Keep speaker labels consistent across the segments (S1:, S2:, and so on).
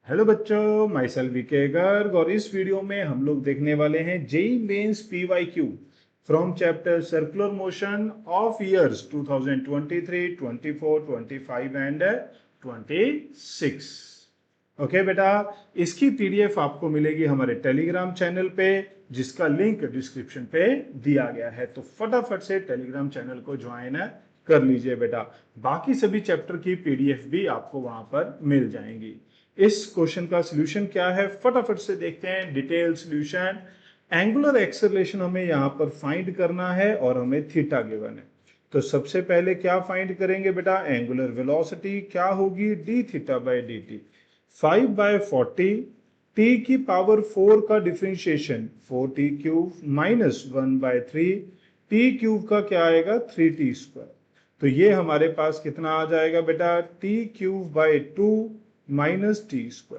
S1: Hello बच्चों, my self VK Garg और इस वीडियो में हम लोग देखने वाले हैं JEE mains PYQ from chapter circular motion of years 2023, 24, 25 and 26। Okay बेटा, इसकी पीडीएफ आपको मिलेगी हमारे टेलीग्राम चैनल पे, जिसका लिंक डिस्क्रिप्शन पे दिया गया है। तो फटाफट से टेलीग्राम चैनल को ज्वाइन कर लीजिए बेटा। बाकी सभी चैप्टर की पीडीएफ भी आपको वहां पर मिल जाएंगी। इस क्वेश्चन का सॉल्यूशन क्या है, फटाफट से देखते हैं। डिटेल सॉल्यूशन, एंगुलर एक्सेलरेशन हमें यहाँ पर फाइंड करना है और हमें थीटा गिवन है। तो सबसे पहले क्या फाइंड करेंगे बेटा, एंगुलर वेलोसिटी क्या होगी, D theta by d T. 5/40 T की पावर 4 का differentiation 4t cube minus 1/3 T cube का क्या आएगा 3t²। तो ये हमारे पास कितना आ जाएगा बेटा, टी क्यूब बाई 2 माइनस टी²।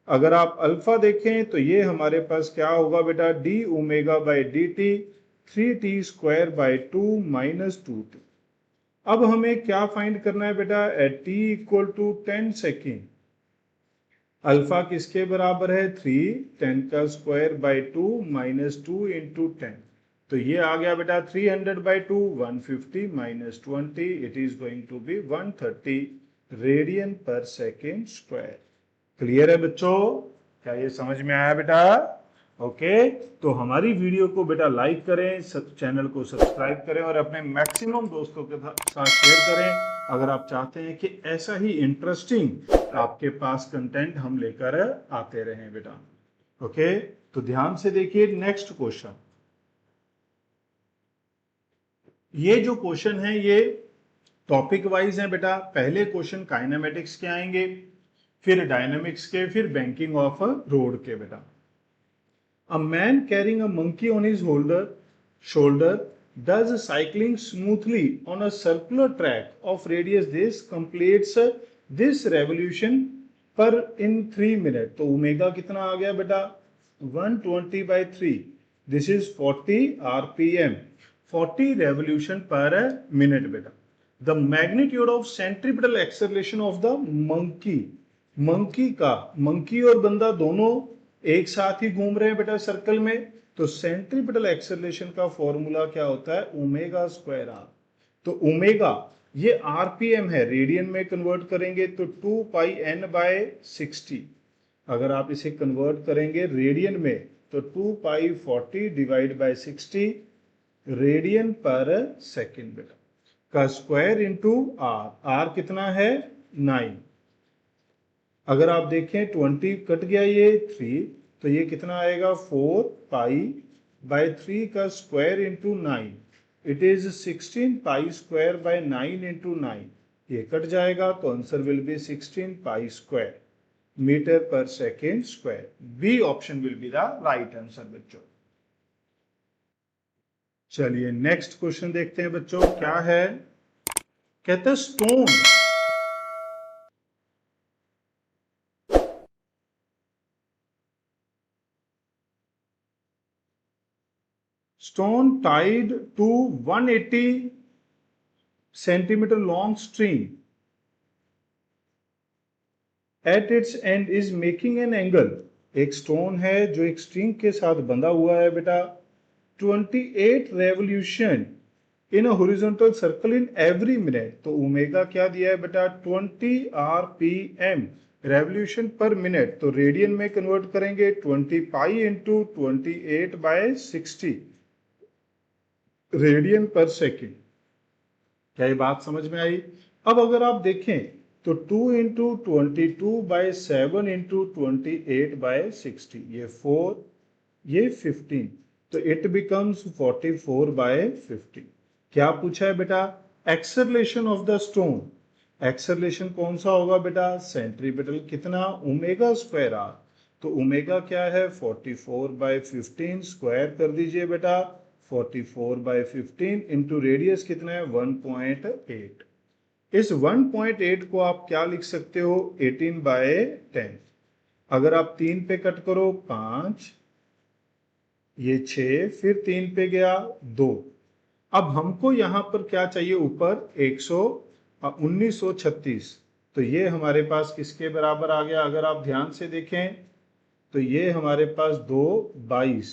S1: अगर आप अल्फा देखें तो ये हमारे पास क्या होगा बेटा, d omega by d t 3t² by 2 minus 2t। अब हमें क्या फाइंड करना है बेटा, at t equal to 10 second alpha किसके बराबर है 3, 10² बाई 2 माइनस 2 इंटू 10। तो ये आ गया बेटा 300/2 150 minus 20, it is going to be 130 radian per second square. Clear है बच्चों, क्या ये समझ में आया बेटा? ओके, तो हमारी वीडियो को बेटा लाइक करें, चैनल को सब्सक्राइब करें और अपने मैक्सिमम दोस्तों के साथ शेयर करें अगर आप चाहते हैं कि ऐसा ही इंटरेस्टिंग आपके पास कंटेंट हम लेकर आते रहें बेटा। ओके, तो ध्यान से देखिए नेक्स्ट क्वेश्चन। ये जो क्वेश्चन है ये टॉपिक वाइज है बेटा। पहले क्वेश्चन काइनेमेटिक्स के आएंगे, फिर डायनामिक्स के, फिर बैंकिंग ऑफ रोड के बेटा। A man carrying a monkey on his shoulder does cycling smoothly on a circular track of radius this, completes this revolution per in 3 minutes। तो ओमेगा कितना आ गया बेटा, 120/3। This is 40 rpm, 40 revolution per minute बेटा। The magnitude of centripetal acceleration of the monkey और बंदा दोनों एक साथ ही घूम रहे हैं बेटा सर्कल में। तो सेंट्रीपिटल एक्सेलरेशन का फॉर्मूला क्या होता है, ओमेगा स्क्वायर आर। तो ओमेगा ये आरपीएम है, रेडियन में कन्वर्ट करेंगे तो 2πn/60। अगर आप इसे कन्वर्ट करेंगे रेडियन में तो 2π40 divide by 60 radian per second बेटा का स्क्वायर इंटू आर। आर कितना है 9। अगर आप देखें 20 कट गया ये 3, तो ये कितना आएगा 4π/3 का square into 9, it is 16π² by 9 into 9। ये कट जाएगा तो answer will be 16π² metre per second square. B option will be the right answer बच्चों। चलिए नेक्स्ट क्वेश्चन देखते हैं बच्चों, क्या है, कहते हैं stone tied to 180 centimeter long string at its end is making an angle। एक स्टोन है जो एक स्ट्रिंग के साथ बंधा हुआ है बेटा, 28 revolution in a horizontal circle in every minute. तो ओमेगा क्या दिया है बेटा, 20 rpm रेवोल्यूशन पर मिनट। तो रेडियन में कन्वर्ट करेंगे 20π इंटू 28/60 रेडियन पर सेकेंड। क्या ये बात समझ में आई? अब अगर आप देखें तो 2 इंटू 22/7 इंटू 28/60, ये 4, ये 15, तो इट बिकम्स 44/15। क्या पूछा है बेटा, acceleration of the stone. Acceleration कौन सा होगा बेटा, सेंट्रीपिटल कितना, ओमेगा स्क्वायर आर। तो ओमेगा क्या है 44/15, स्क्वायर कर दीजिए बेटा 44/15 इंटू रेडियस कितना है 1.8। इस 1.8 को आप क्या लिख सकते हो, 18/10। अगर आप 3 पे कट करो 5, ये 6, फिर 3 पे गया 2। अब हमको यहां पर क्या चाहिए, ऊपर 1936। तो ये हमारे पास किसके बराबर आ गया? अगर आप ध्यान से देखें तो ये हमारे पास 2 22,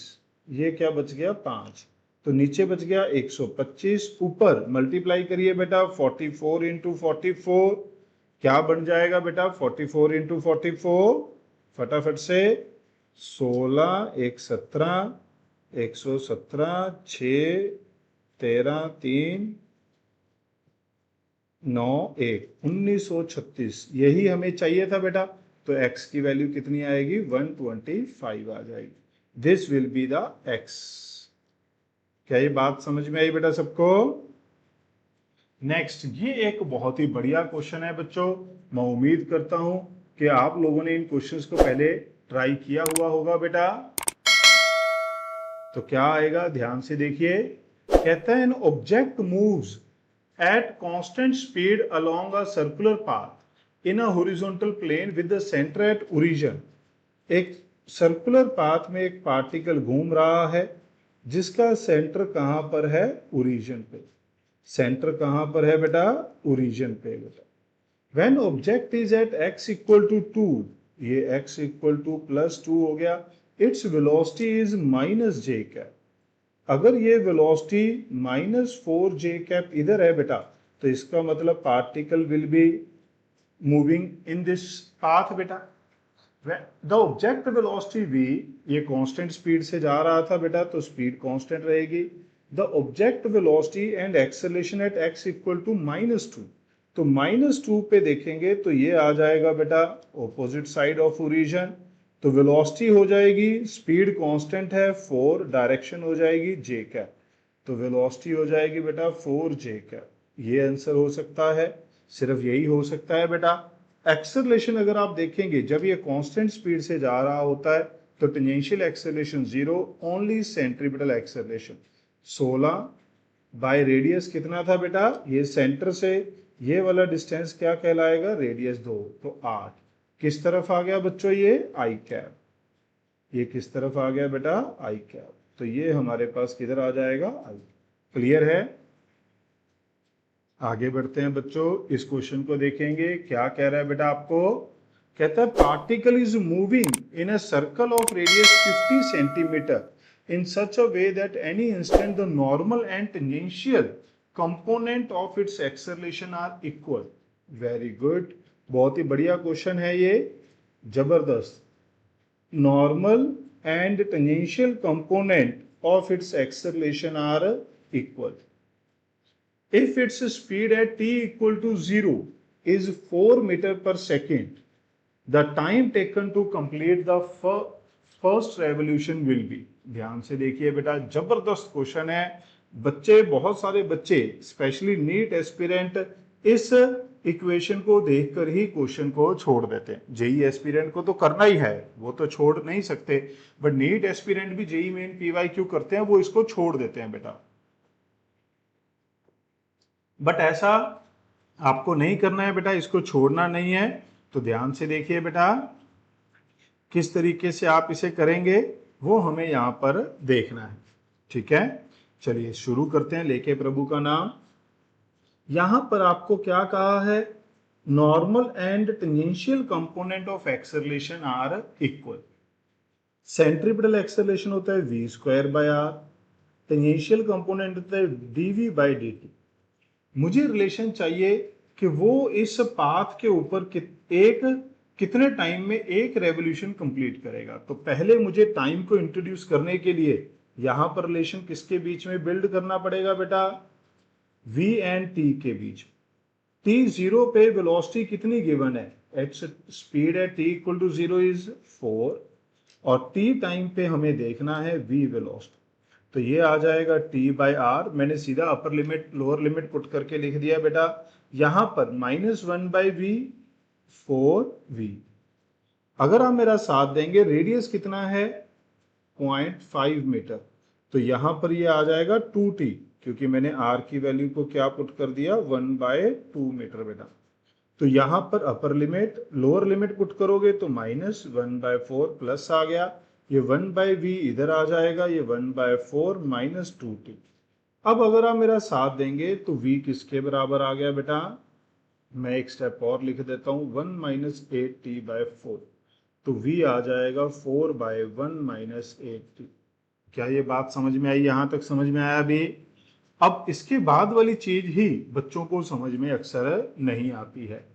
S1: ये क्या बच गया 5, तो नीचे बच गया 125, ऊपर मल्टीप्लाई करिए बेटा 44 इंटू 44, क्या बन जाएगा बेटा 44 इंटू 44, फटाफट से 16 1 17, 117 6 13 3 9 1 1936, यही हमें चाहिए था बेटा। तो x की वैल्यू कितनी आएगी? 125 आ जाएगी। This will be the x। क्या ये बात समझ में आई बेटा सबको? नेक्स्ट, ये एक बहुत ही बढ़िया क्वेश्चन है बच्चों। मैं उम्मीद करता हूं कि आप लोगों ने इन क्वेश्चंस को पहले ट्राई किया हुआ होगा बेटा। तो क्या आएगा? ध्यान से देखिए। कहता है an object moves at constant speed along a circular path in a horizontal plane with the center at origin। एक सर्कुलर पाथ में एक पार्टिकल घूम रहा है जिसका सेंटर कहां पर है? ओरिजिन पे। सेंटर कहां पर है बेटा? ओरिजिन पे बेटा। When object is at x equal to 2, ये x इक्वल टू प्लस 2 हो गया, it's velocity is minus j cap. अगर ये वेलोसिटी -4 j कैप इधर है बेटा, तो इसका मतलब particle will be moving in this path बेटा। द ऑब्जेक्ट वेलोसिटी v, ये कांस्टेंट स्पीड से जा रहा था बेटा, तो स्पीड कांस्टेंट रहेगी। The object velocity and acceleration at x equal to -2, तो -2 पे देखेंगे तो ये आ जाएगा बेटा ऑपोजिट साइड ऑफ ओरिजिन। तो वेलोसिटी हो जाएगी, स्पीड कांस्टेंट है 4, डायरेक्शन हो जाएगी जे कैप, तो वेलोसिटी हो जाएगी बेटा 4 जे कैप। ये आंसर हो सकता है, सिर्फ यही हो सकता है बेटा। एक्सेलरेशन अगर आप देखेंगे, जब ये कांस्टेंट स्पीड से जा रहा होता है तो tangential acceleration 0, only centripetal acceleration 16 by radius कितना था बेटा? ये सेंटर से ये वाला डिस्टेंस क्या कहलाएगा? रेडियस 2, तो 8। किस तरफ आ गया बच्चों? ये आई कैप। ये किस तरफ आ गया बेटा? आई कैप। तो ये हमारे पास किधर आ जाएगा? आई। क्लियर है? आगे बढ़ते हैं बच्चों, इस क्वेश्चन को देखेंगे। क्या कह रहा है बेटा आपको? कहता है particle is moving in a circle of radius 50 centimetre in such a way that any instant the normal and tangential component of its acceleration are equal. Very good, बहुत ही बढ़िया क्वेश्चन है ये, जबरदस्त। Normal and tangential component of its acceleration are equal. If its speed at t equal to 0 is 4 meter per second, the time taken to complete the first revolution will be। ध्यान से देखिए बेटा, जबरदस्त question है। बच्चे, बहुत सारे बच्चे, स्पेशली नीट एस्पिरेंट, इस इक्वेशन को देखकर ही क्वेश्चन को छोड़ देते हैं। जेई एस्पिरेंट को तो करना ही है, वो तो छोड़ नहीं सकते, बट नीट एस्पिरेंट भी जेई मेन पीवाईक्यू करते हैं, वो इसको छोड़ देते हैं बेटा। बट ऐसा आपको नहीं करना है बेटा, इसको छोड़ना नहीं है। तो ध्यान से देखिए बेटा, किस तरीके से आप इसे करेंगे वो हमें यहां पर देखना है। ठीक है, चलिए शुरू करते हैं, लेके प्रभु का नाम। यहां पर आपको क्या कहा है? Normal and tangential component of acceleration are equal. Centripetal acceleration होता है v square by r, tangential component होता है dv बाय dt। मुझे रिलेशन चाहिए कि वो इस पाथ के ऊपर कितने टाइम में एक रेवोल्यूशन कंप्लीट करेगा। तो पहले मुझे टाइम को इंट्रोड्यूस करने के लिए यहां पर रिलेशन किसके बीच में बिल्ड करना पड़ेगा बेटा? v एंड t के बीच। t0 पे वेलोसिटी कितनी गिवन है? h स्पीड है t इक्वल टू 0 इज 4, और t टाइम पे हमें देखना है v वेलोसिटी। तो ये आ जाएगा t बाई आर। मैंने सीधा upper limit lower limit put करके लिख दिया बेटा। यहां पर -1 बाई वी, 4v। अगर आप मेरा साथ देंगे, रेडियस कितना है? 0.5 मीटर, तो यहां पर ये आ जाएगा 2t, क्योंकि मैंने r की वैल्यू को क्या पुट कर दिया? 1/2 मीटर बेटा। तो यहां पर अपर लिमिट लोअर लिमिट पुट करोगे तो -1/4 प्लस आ गया, ये 1/v इधर आ जाएगा, ये 1/4 -2t। अब अगर आप मेरा साथ देंगे तो v किसके बराबर आ गया बेटा? मैं एक स्टेप और लिख देता हूँ, 1 माइनस 8t/4, तो v आ जाएगा 4/1 माइनस 8t। क्या ये बात समझ में आई? यहां तक समझ में आया अभी? अब इसके बाद वाली चीज ही बच्चों को समझ में अक्सर नहीं आती है,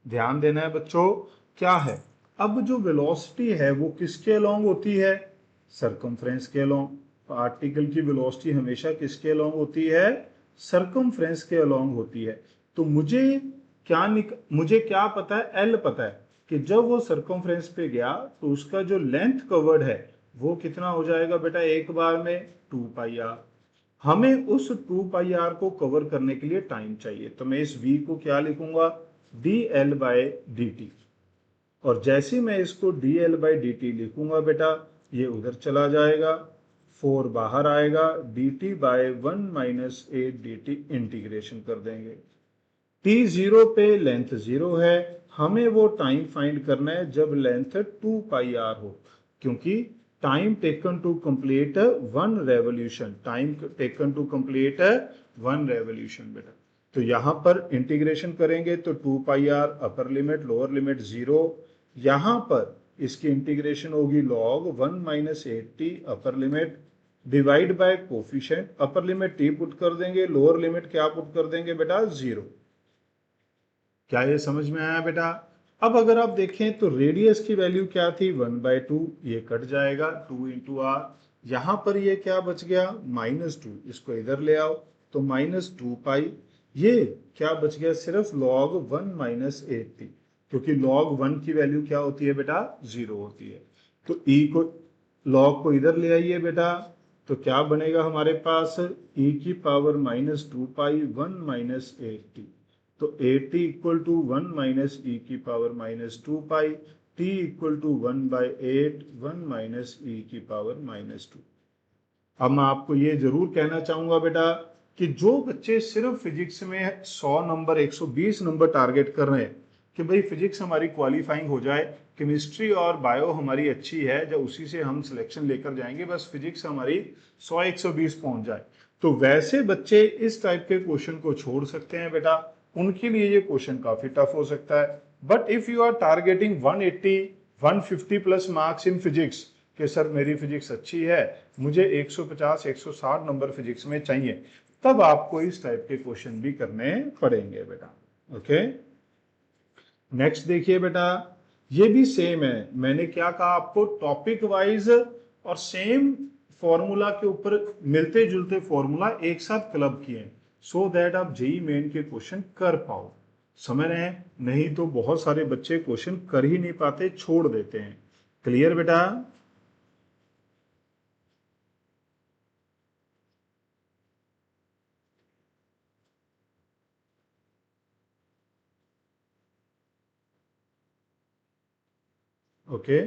S1: ध्यान देना है बच्चों। क्या है? अब जो वेलोसिटी है वो किसके अलोंग होती है? सरकमफ्रेंस के अलोंग। पार्टिकल की वेलोसिटी हमेशा किसके अलोंग होती है? सरकमफ्रेंस के अलोंग होती है। तो मुझे क्या पता है? एल पता है कि जब वो सरकमफ्रेंस पे गया तो उसका जो लेंथ कवर्ड है वो कितना हो जाएगा बेटा एक बार में? 2πr। हमें उस 2πr को कवर करने के लिए टाइम चाहिए, तो मैं इस v को क्या लिखूंगा? dl/dt। और जैसे मैं इसको dl/dt लिखूंगा बेटा, ये उधर चला जाएगा, 4 बाहर आएगा, dt/1 माइनस 8dt इंटीग्रेशन कर देंगे। t0 पे लेंथ 0 है, हमें वो टाइम फाइंड करना है जब लेंथ 2πr हो, क्योंकि time taken to complete 1 revolution, time taken to complete 1 revolution बेटा। तो यहां पर इंटीग्रेशन करेंगे तो 2πr अपर लिमिट लोअर लिमिट 0, यहां पर इसकी इंटीग्रेशन होगी log 1 minus 8t upper limit divide by coefficient, upper limit t put कर देंगे, लोअर लिमिट क्या पुट कर देंगे बेटा? 0। क्या ये समझ में आया बेटा? अब अगर आप देखें तो रेडियस की वैल्यू क्या थी? 1/2, ये कट जाएगा 2 इंटू आर। यहां पर ये क्या बच गया? -2, इसको इधर ले आओ तो -2π। ये क्या बच गया? सिर्फ log 1 माइनस 8t, क्योंकि log 1 की वैल्यू क्या होती है बेटा? 0 होती है। तो e को log को इधर ले आइए बेटा, तो क्या बनेगा हमारे पास? e की पावर -2π 1 माइनस 8t। तो 80 इक्वल टू 1 माइनस ई की power -2π, t equal to 1/8 1 minus e की पावर -2। अब मैं आपको ये जरूर कहना चाहूंगा बेटा कि जो बच्चे सिर्फ फिजिक्स में 100 नंबर 120 नंबर टारगेट कर रहे हैं कि भाई फिजिक्स हमारी क्वालिफाइंग हो जाए, केमिस्ट्री और बायो हमारी अच्छी है, जब उसी से हम सिलेक्शन लेकर जाएंगे, बस फिजिक्स हमारी 100-120 पहुंच जाए, तो वैसे बच्चे इस टाइप के क्वेश्चन को छोड़ सकते हैं बेटा। उनके लिए ये क्वेश्चन काफी टफ हो सकता है। But if you are targeting 180 150 plus marks in physics, कि सर मेरी फिजिक्स अच्छी है, मुझे 150 160 नंबर फिजिक्स में चाहिए, तब आपको इस टाइप के क्वेश्चन भी करने पड़ेंगे बेटा। ओके, नेक्स्ट देखिए बेटा, ये भी सेम है। मैंने क्या कहा आपको? टॉपिक वाइज और सेम फॉर्मूला के ऊपर मिलते जुलते फॉर्मूला एक साथ क्लब किए, सो दैट आप जेई मेन के क्वेश्चन कर पाओ। समझ रहे हैं? नहीं तो बहुत सारे बच्चे क्वेश्चन कर ही नहीं पाते, छोड़ देते हैं। क्लियर बेटा? ओके,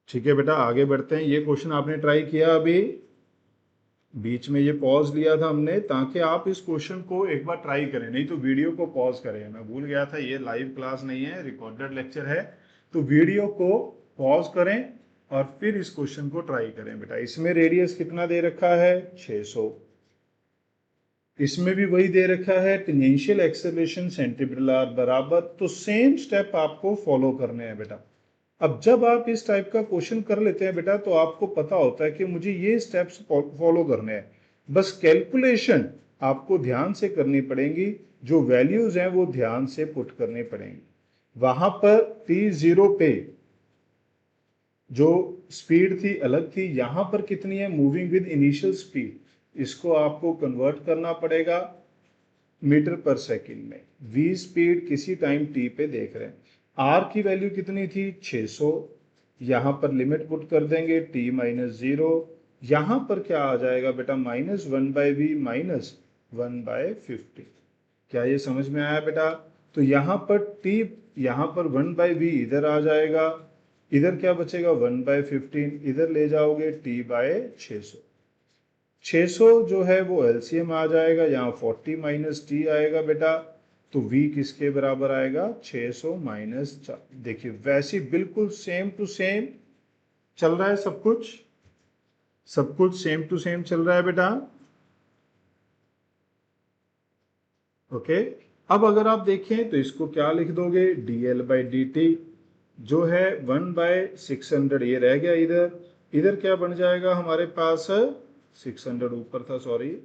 S1: ठीक है बेटा, आगे बढ़ते हैं। ये क्वेश्चन आपने ट्राई किया अभी? बीच में ये पॉज लिया था हमने ताकि आप इस क्वेश्चन को एक बार ट्राई करें, नहीं तो वीडियो को पॉज करें। मैं भूल गया था, ये लाइव क्लास नहीं है, रिकॉर्डेड लेक्चर है, तो वीडियो को पॉज करें और फिर इस क्वेश्चन को ट्राई करें बेटा। इसमें रेडियस कितना दे रखा है? 600। इसमें भी वही दे रखा है, टेंजेंशियल एक्सेलरेशन सेंटीमीटर आर बराबर, तो सेम स्टेप आपको फॉलो करने हैं बेटा। अब जब आप इस टाइप का क्वेश्चन कर लेते हैं बेटा, तो आपको पता होता है कि मुझे ये स्टेप्स फॉलो करने हैं। बस कैलकुलेशन आपको ध्यान से करनी पड़ेगी, जो वैल्यूज हैं वो ध्यान से पुट करनी पड़ेंगी। वहां पर t0 पे जो स्पीड थी अलग थी, यहां पर कितनी है? मूविंग विद इनिशियल स्पीड, इसको आपको कन्वर्ट करना पड़ेगा मीटर पर सेकंड में। v स्पीड किसी टाइम t पे देख रहे हैं। r की वैल्यू कितनी थी? 600। यहां पर लिमिट पुट कर देंगे t -0, यहां पर क्या आ जाएगा बेटा? -1/v -1/50। क्या ये समझ में आया बेटा? तो यहां पर t, यहां पर 1/v इधर आ जाएगा, इधर क्या बचेगा? 1/15, इधर ले जाओगे t/600। 600 जो है वो एलसीएम आ जाएगा, यहाँ 40 - t आएगा बेटा, तो v किसके बराबर आएगा 600 माइनस 4। देखिए वैसे बिल्कुल सेम टू सेम चल रहा है, सब कुछ सेम टू सेम चल रहा है बेटा। ओके, अब अगर आप देखें तो इसको क्या लिख दोगे, dl/dt जो है 1/600, ये रह गया इधर, इधर क्या बन जाएगा हमारे पास 600 ऊपर था, सॉरी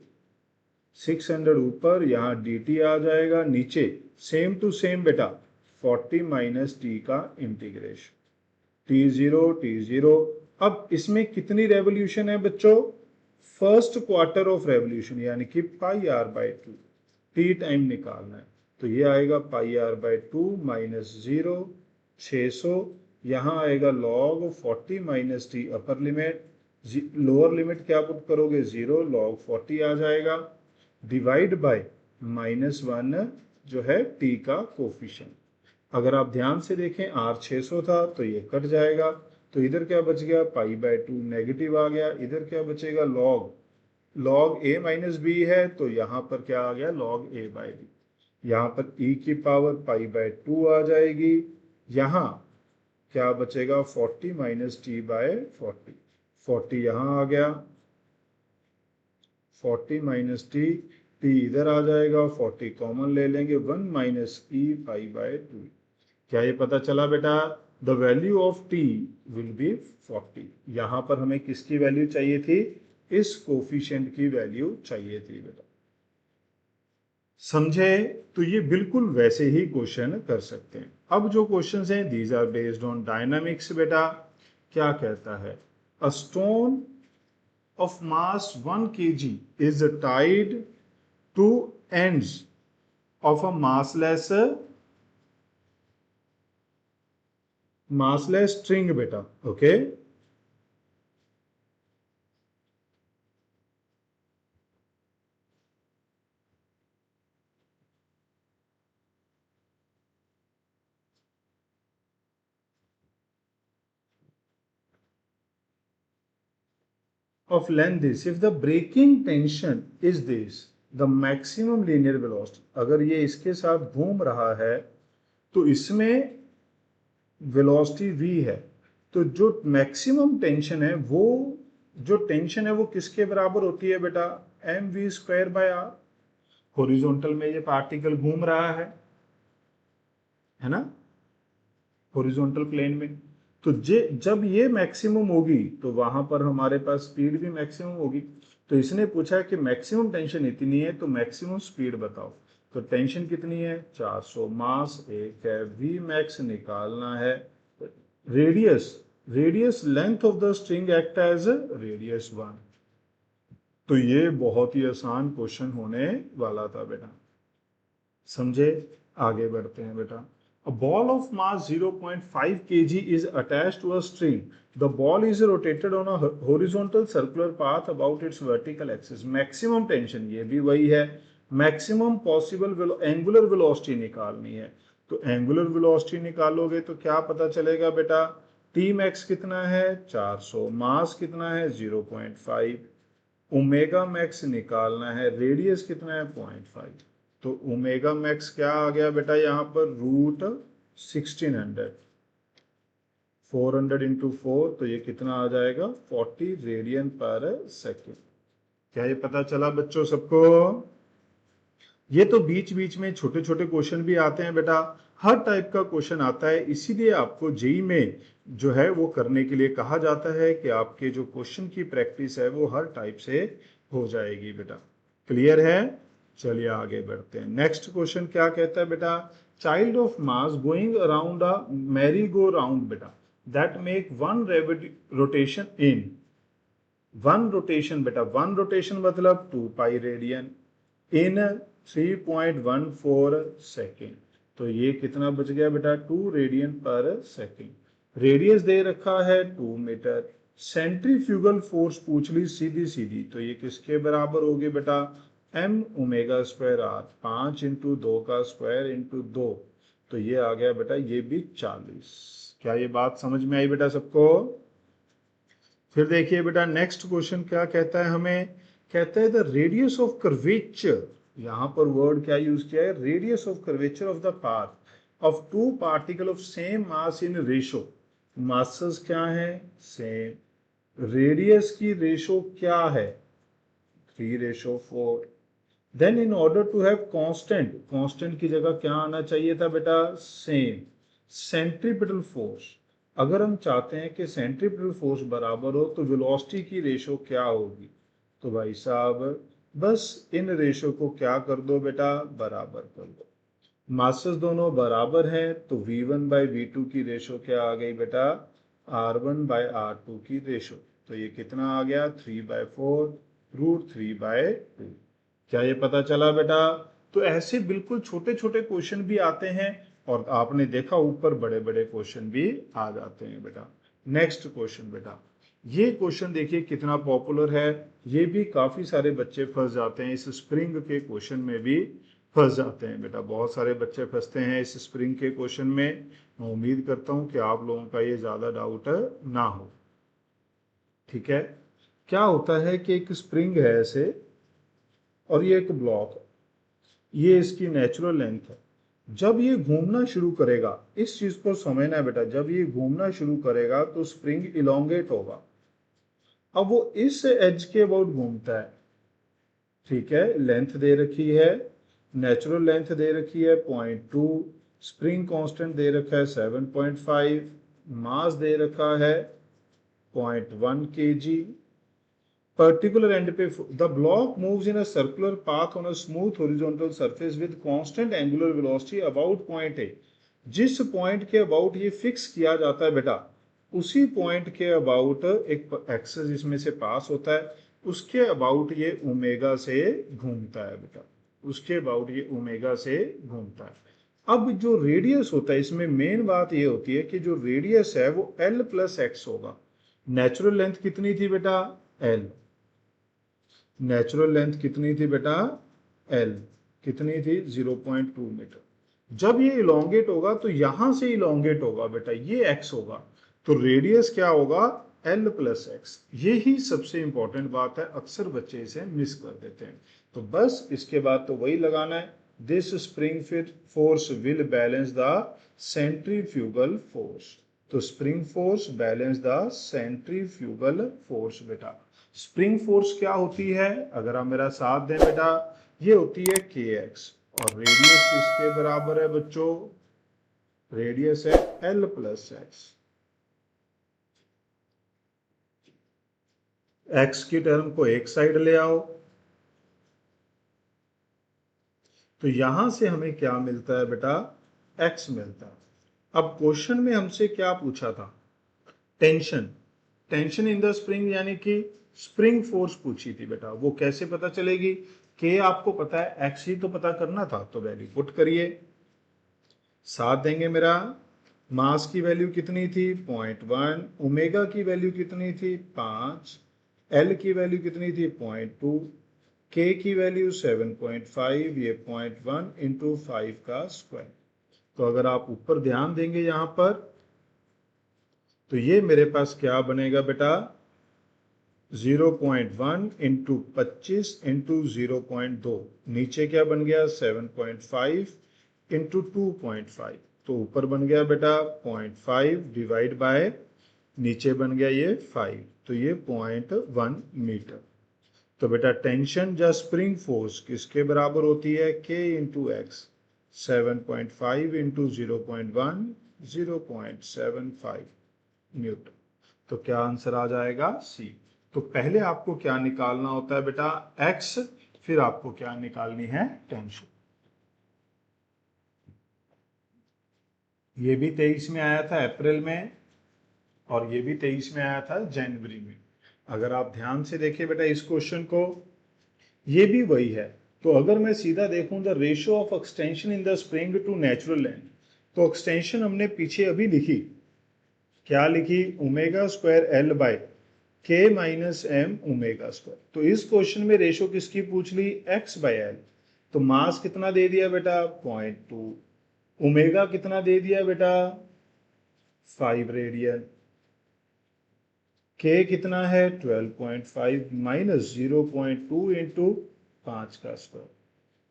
S1: 600 ऊपर, यहाँ dt आ जाएगा, नीचे सेम टू सेम बेटा 40 माइनस टी का इंटीग्रेशन, t0 अब इसमें कितनी रेवोल्यूशन है बच्चों, फर्स्ट क्वार्टर ऑफ रेवोल्यूशन यानी कि πr/2, टी टाइम निकालना है, तो ये आएगा πr/2 माइनस 0 600, यहाँ आएगा log 40 माइनस टी अपर लिमिट, लोअर लिमिट क्या पुट करोगे 0, log 40 आ जाएगा, डिवाइड बाय -1 जो है टी का कोफिशिएंट। अगर आप ध्यान से देखें r 600 था तो ये कट जाएगा, तो इधर क्या बच गया π/2 नेगेटिव आ गया, इधर क्या बचेगा log a माइनस बी है, तो यहाँ पर क्या आ गया log a/b, यहाँ पर e की पावर π/2 आ जाएगी, यहाँ क्या बचेगा 40 माइनस t/40, 40 यहाँ आ गया, 40 माइनस टी, टी इधर आ जाएगा, 40 कॉमन ले लेंगे, 1 माइनस e π/2। क्या ये पता चला बेटा, the value of t will be 40, यहाँ पर हमें किसकी वैल्यू चाहिए थी, इस कोफिशिएंट की वैल्यू चाहिए थी बेटा। समझे, तो ये बिल्कुल वैसे ही क्वेश्चन कर सकते हैं। अब जो क्वेश्चंस हैं these are based on dynamics बेटा। क्या कहता है, a stone of mass 1 kg is tied to ends of a massless string बेटा, okay of length this, if the breaking tension is this, the maximum linear velocity, अगर ये इसके साथ घूम रहा है तो इसमें वेलोसिटी v है, तो जो मैक्सिमम टेंशन है वो, जो टेंशन है वो किसके बराबर होती है बेटा, mv²/r। हॉरिजॉन्टल में ये पार्टिकल घूम रहा है ना, हॉरिजॉन्टल प्लेन में, तो जब ये मैक्सिमम होगी तो वहां पर हमारे पास स्पीड भी मैक्सिमम होगी। तो इसने पूछा कि मैक्सिमम टेंशन इतनी है तो मैक्सिमम स्पीड बताओ, तो टेंशन कितनी है 400, मास एक है, वी मैक्स निकालना है, radius length of the string act as radius 1। तो ये बहुत ही आसान क्वेश्चन होने वाला था बेटा, समझे। आगे बढ़ते हैं बेटा। A ball of mass 0.5 kg is attached to a string. The ball is rotated on a horizontal circular path about its vertical axis. Maximum tension, ये भी वही है, maximum possible angular velocity निकालनी है। तो angular velocity निकालोगे तो क्या पता चलेगा बेटा, T max कितना है 400, मास कितना है 0.5, ओमेगा मैक्स निकालना है, रेडियस कितना है 0.5, तो ओमेगा मैक्स क्या आ गया बेटा, यहाँ पर √1600, 400 इंटू 4, तो ये कितना आ जाएगा 40 रेडियन पर सेकेंड। क्या ये पता चला बच्चों सबको। ये तो बीच बीच में छोटे छोटे क्वेश्चन भी आते हैं बेटा, हर टाइप का क्वेश्चन आता है, इसीलिए आपको जेईई में जो है वो करने के लिए कहा जाता है कि आपके जो क्वेश्चन की प्रैक्टिस है वो हर टाइप से हो जाएगी बेटा। क्लियर है, चलिए आगे बढ़ते हैं। नेक्स्ट क्वेश्चन क्या कहता है बेटा, child of mass going around a merry go round बेटा, that make one rotation in, one rotation बेटा, वन रोटेशन मतलब 2 पाई रेडियन इन 3.14 सेकेंड, तो ये कितना बच गया बेटा 2 रेडियन पर सेकेंड। रेडियस दे रखा है 2 मीटर, सेंट्रीफ्यूगल फोर्स पूछ ली सीधी सीधी, तो ये किसके बराबर होगी बेटा, m omega square r, 5 into 2 का स्क्वायर इंटू 2, तो ये आ गया बेटा ये भी 40। क्या ये बात समझ में आई बेटा सबको। फिर देखिए बेटा नेक्स्ट क्वेश्चन क्या कहता है हमें, कहता है द रेडियस ऑफ कर्वेचर यहाँ पर वर्ड क्या यूज किया है, radius of curvature of the path of two particle of same mass in ratio. Masses क्या है, सेम। रेडियस की रेशो क्या है, 3:4। Then in order to have constant, constant की जगह क्या आना चाहिए था बेटा, सेम। सेंट्रीपिटल फोर्स, अगर हम चाहते हैं कि सेंट्रीपिटल फोर्स बराबर हो तो वेलोसिटी की रेशो क्या होगी, तो भाई साहब बस इन रेशो को क्या कर दो बेटा, बराबर कर दो। मासेस दोनों बराबर हैं तो v1/v2 की रेशो क्या आ गई बेटा, r1/r2 की रेशो। तो ये कितना आ गया, 3/4 √3/2। क्या ये पता चला बेटा। तो ऐसे बिल्कुल छोटे छोटे क्वेश्चन भी आते हैं और आपने देखा ऊपर बड़े बड़े क्वेश्चन भी आ जाते हैं बेटा। नेक्स्ट क्वेश्चन बेटा, ये क्वेश्चन देखिए कितना पॉपुलर है, ये भी काफी सारे बच्चे फंस जाते हैं, इस स्प्रिंग के क्वेश्चन में भी फंस जाते हैं बेटा, बहुत सारे बच्चे फंसते हैं इस स्प्रिंग के क्वेश्चन में। मैं उम्मीद करता हूं कि आप लोगों का ये ज्यादा डाउट ना हो। ठीक है, क्या होता है कि एक स्प्रिंग है ऐसे और ये एक ब्लॉक है, ये इसकी नेचुरल लेंथ है। जब ये घूमना शुरू करेगा, इस चीज को समझना है बेटा, जब ये घूमना शुरू करेगा तो स्प्रिंग इलोंगेट होगा। अब वो इस एज के अबाउट घूमता है, ठीक है, लेंथ दे रखी है, नेचुरल लेंथ दे रखी है 0.2, स्प्रिंग कांस्टेंट दे रखा है 7.5, मास दे रखा है 0.1 kg। पर्टिकुलर एंड पे the block moves in a circular path on a smooth horizontal surface with constant angular velocity about point A. जिस पॉइंट के अबाउट ये फिक्स किया जाता है बेटा, उसी पॉइंट के अबाउट एक एक्सिस इसमें से पास होता है, उसके अबाउट ये ओमेगा से घूमता है बेटा, उसके अबाउट ये ओमेगा से घूमता है। अब जो रेडियस होता है, इसमें मेन बात ये होती है कि जो रेडियस है वो l+x होगा। नेचुरल लेंथ कितनी थी बेटा, l। नेचुरल लेंथ कितनी थी बेटा, l कितनी थी, 0.2 मीटर। जब ये इलोंगेट होगा तो यहां से इलोंगेट होगा बेटा, ये x होगा, तो रेडियस क्या होगा, l+x। यही सबसे इंपॉर्टेंट बात है, अक्सर बच्चे इसे मिस कर देते हैं। तो बस इसके बाद तो वही लगाना है, this spring force will balance the centrifugal force. तो spring force balance the centrifugal force बेटा। स्प्रिंग फोर्स क्या होती है, अगर आप मेरा साथ दें बेटा, ये होती है kx, और रेडियस किसके बराबर है बच्चों, रेडियस है l+x। x की टर्म को एक साइड ले आओ, तो यहां से हमें क्या मिलता है बेटा, x मिलता है। अब क्वेश्चन में हमसे क्या पूछा था, tension, tension in the spring यानी कि स्प्रिंग फोर्स पूछी थी बेटा। वो कैसे पता चलेगी, के आपको पता है, एक्स ही तो पता करना था, तो वैल्यू पुट करिए। साथ देंगे मेरा, मास की वैल्यू कितनी थी 0.1, ओमेगा की वैल्यू कितनी थी 5, एल की वैल्यू कितनी थी 0.2, के की वैल्यू 7.5, ये 0.1 इंटू 5 का स्क्वायर। तो अगर आप ऊपर ध्यान देंगे यहां पर, तो ये मेरे पास क्या बनेगा बेटा, 0.1 इंटू 25 इंटू 0.2, नीचे क्या बन गया 7.5 इंटू 2.5, तो ऊपर बन गया बेटा 0.5 डिवाइड बाय, नीचे बन गया ये 5, तो ये 0.1 मीटर। तो बेटा टेंशन या स्प्रिंग फोर्स किसके बराबर होती है, k into x, 7.5 into 0.1, 0.75 Newton. तो क्या आंसर आ जाएगा, सी। तो पहले आपको क्या निकालना होता है बेटा, x, फिर आपको क्या निकालनी है, टेंशन। ये भी 23 में आया था अप्रैल में, और ये भी 23 में आया था जनवरी में। अगर आप ध्यान से देखिए बेटा इस क्वेश्चन को, ये भी वही है। तो अगर मैं सीधा देखूं, the ratio of extension in the spring to natural length, तो एक्सटेंशन हमने पीछे अभी लिखी, क्या लिखी, omega square l by k minus m omega square. तो इस क्वेश्चन में रेशो किसकी पूछ ली, एक्स बाय एल। तो मास कितना दे दिया बेटा 0.2, ओमेगा कितना दे दिया बेटा 5 रेडियन, के कितना है 12.5 माइनस 0.2 इंटू 5 का स्क्वायर।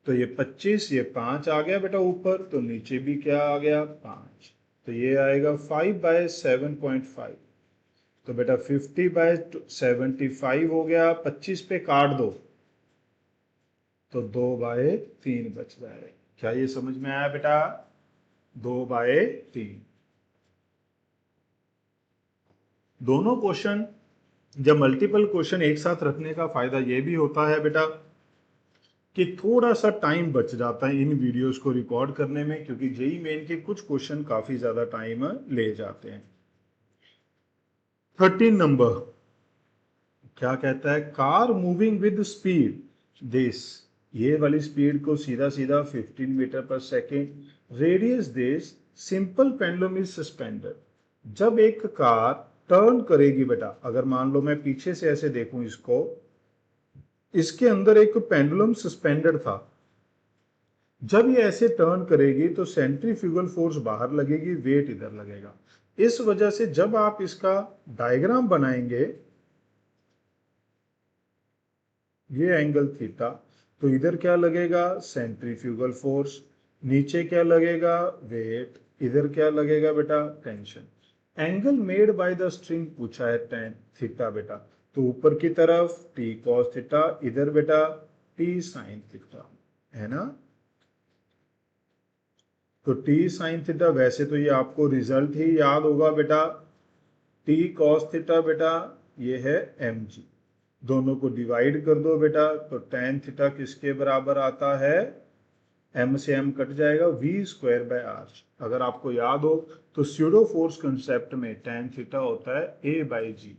S1: तो ये 25, ये 5 आ गया बेटा ऊपर, तो नीचे भी क्या आ गया 5, तो ये आएगा 5/7.5। तो बेटा 50/75 हो गया, 25 पे काट दो तो 2/3 बच जाएगा। क्या ये समझ में आया बेटा? 2/3। दोनों क्वेश्चन जब मल्टीपल क्वेश्चन एक साथ रखने का फायदा ये भी होता है बेटा कि थोड़ा सा टाइम बच जाता है इन वीडियोस को रिकॉर्ड करने में, क्योंकि जेई मेन के कुछ क्वेश्चन काफी ज्यादा टाइम ले जाते हैं। 13 नंबर क्या कहता है? Car moving with speed this, ये वाली स्पीड को सीधा सीधा 15 metre per second, radius this, simple pendulum is suspended. जब एक कार टर्न करेगी बेटा, अगर मान लो मैं पीछे से ऐसे देखूं इसको, इसके अंदर एक पेंडुलम सस्पेंडेड था। जब ये ऐसे टर्न करेगी तो सेंट्रीफ्यूगल फोर्स बाहर लगेगी, वेट इधर लगेगा। इस वजह से जब आप इसका डायग्राम बनाएंगे, ये एंगल थीटा, तो इधर क्या लगेगा? Centrifugal force. नीचे क्या लगेगा? वेट। इधर क्या लगेगा बेटा? Tension. Angle made by the string पूछा है टेन थीटा बेटा, तो ऊपर की तरफ टी कॉस थीटा, इधर बेटा टी साइन थीटा, है ना? तो टी साइन थीटा, वैसे तो ये आपको रिजल्ट ही याद होगा बेटा, टी कॉस थीटा बेटा ये है mg। दोनों को डिवाइड कर दो बेटा, तो टेन थीटा किसके बराबर आता है? m से m कट जाएगा, v²/r। अगर आपको याद हो तो स्यूडो फोर्स कंसेप्ट में टेन थीटा होता है a/g।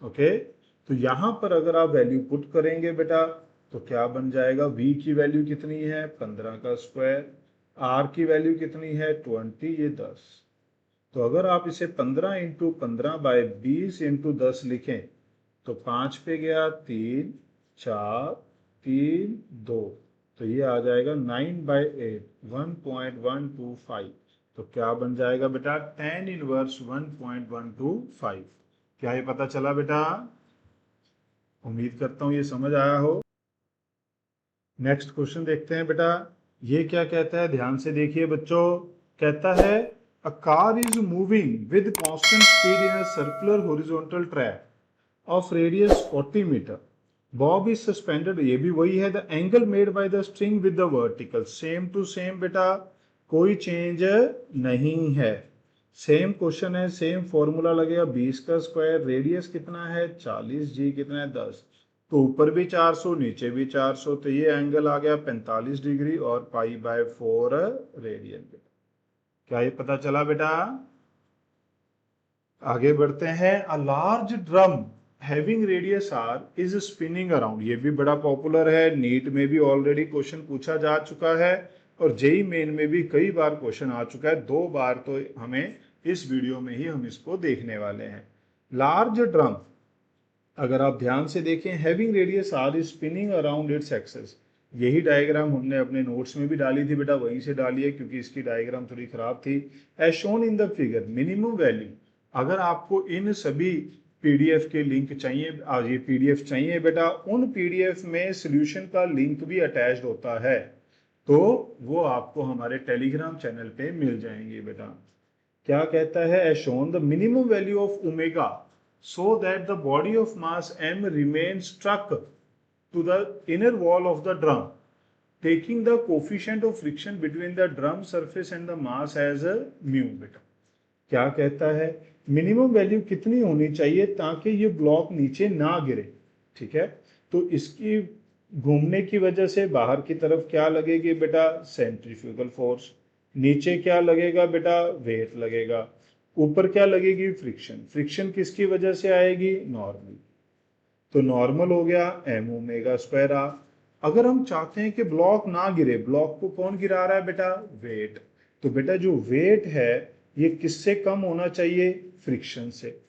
S1: ओके, तो यहां पर अगर आप वैल्यू पुट करेंगे बेटा तो क्या बन जाएगा? v की वैल्यू कितनी है? 15 का स्क्वायर। r की वैल्यू कितनी है? 20, ये 10। तो अगर आप इसे 15 × 15/20 × 10 लिखें तो 5 पे गया 3, 4, 3, 2, तो ये आ जाएगा 9/8, 1.125। तो क्या बन जाएगा बेटा? tan inverse 1.125। क्या ये पता चला बेटा? उम्मीद करता हूं ये समझ आया हो। नेक्स्ट क्वेश्चन देखते हैं बेटा, ये क्या कहता है? ध्यान से देखिए बच्चों। कहता है a car is moving with constant speed in a circular horizontal track of radius 40 metre, bob is suspended, ये भी वही है। The angle made by the string with the vertical, same to same बेटा, कोई चेंज नहीं है। Same question है, same formula लगेगा, 20 का स्क्वायर, रेडियस कितना है 40, जी कितना है 10, तो ऊपर भी 400 नीचे भी 400, तो ये एंगल आ गया 45 डिग्री और π/4 रेडियन। क्या ये पता चला बेटा? आगे बढ़ते हैं। A large drum having radius r is spinning around, ये भी बड़ा पॉपुलर है, नीट में भी ऑलरेडी क्वेश्चन पूछा जा चुका है और जेई मेन में भी कई बार क्वेश्चन आ चुका है, 2 बार तो हमें इस वीडियो में ही हम इसको देखने वाले हैं। लार्ज ड्रम, अगर आप ध्यान से देखें, having radius r is spinning around its axis, यही डायग्राम हमने अपने नोट्स में भी डाली थी बेटा, वहीं से डाली है क्योंकि इसकी डायग्राम थोड़ी खराब थी। As shown in the figure, minimum value, अगर आपको इन सभी पीडीएफ के लिंक चाहिए, आज ये पीडीएफ चाहिए बेटा, उन पीडीएफ में सॉल्यूशन का लिंक भी अटैच्ड होता है, तो वो आपको हमारे टेलीग्राम चैनल पे मिल जाएंगे बेटा। क्या कहता है? As shown the minimum value of omega so that the body of mass m remains stuck to the inner wall of the drum, taking the coefficient of friction between the drum surface and the mass as a mu बेटा। क्या कहता है? Minimum value कितनी होनी चाहिए ताकि ये block नीचे ना गिरे, ठीक है? तो इसकी घूमने की वजह से बाहर की तरफ क्या लगेगी बेटा? Centrifugal force. नीचे क्या लगेगा बेटा? वेट लगेगा। ऊपर क्या लगेगी? फ्रिक्शन। फ्रिक्शन किसकी वजह से आएगी? नॉर्मल। तो नॉर्मल हो गया m⍵²r। अगर हम चाहते हैं कि ब्लॉक ना गिरे, ब्लॉक को कौन गिरा रहा है बेटा? वेट। तो बेटा जो वेट है ये किससे कम होना चाहिए? फ्रिक्शन से।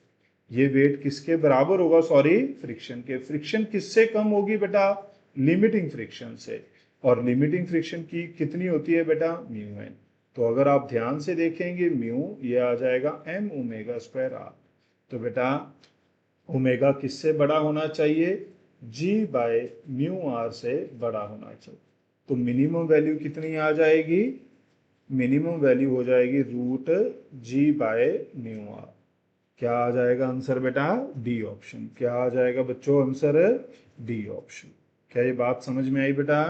S1: ये वेट किसके बराबर होगा? सॉरी, फ्रिक्शन के। फ्रिक्शन किससे कम होगी बेटा? लिमिटिंग फ्रिक्शन से। और लिमिटिंग फ्रिक्शन की कितनी होती है बेटा? μn। तो अगर आप ध्यान से देखेंगे म्यू, ये आ जाएगा m⍵²r। तो बेटा ओमेगा किससे बड़ा होना चाहिए? g/μr से बड़ा होना चाहिए। तो मिनिमम वैल्यू कितनी आ जाएगी, मिनिमम वैल्यू हो जाएगी root g by mu r. क्या आ जाएगा आंसर बेटा, डी ऑप्शन। क्या आ जाएगा बच्चों आंसर, डी ऑप्शन। क्या ये बात समझ में आई बेटा।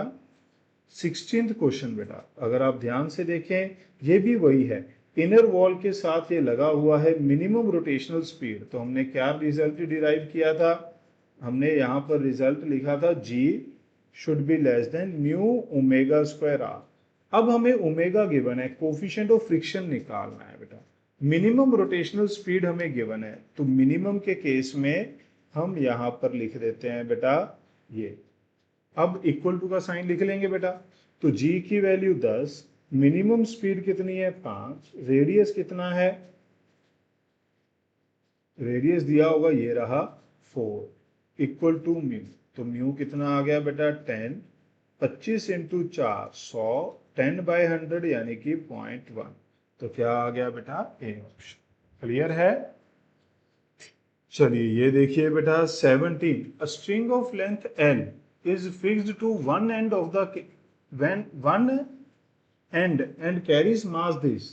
S1: 16th क्वेश्चन बेटा, अगर आप ध्यान से देखें ये भी वही है, इनर वॉल के साथ ये लगा हुआ है मिनिमम रोटेशनल स्पीड। तो हमने क्या रिजल्ट डिराइव किया था, हमने यहाँ पर रिजल्ट लिखा था g should be less than mu omega square r. अब हमें ओमेगा गिवन है, कोफिशिएंट ऑफ फ्रिक्शन निकालना है बेटा। मिनिमम रोटेशनल स्पीड हमें गिवन है, तो मिनिमम के केस में हम यहाँ पर लिख देते हैं बेटा ये। अब इक्वल टू का साइन लिख लेंगे बेटा। तो g की वैल्यू 10, मिनिमम स्पीड कितनी है 5, रेडियस कितना है, रेडियस दिया होगा ये रहा 4, इक्वल टू म्यू। तो म्यू कितना आ गया बेटा 10, 25 इंटू 4 100, 10/100 यानी कि 0.1। तो क्या आ गया बेटा, ए ऑप्शन। क्लियर है। चलिए ये देखिए बेटा 17, a string of length L is fixed to one end of the one end and carries mass this।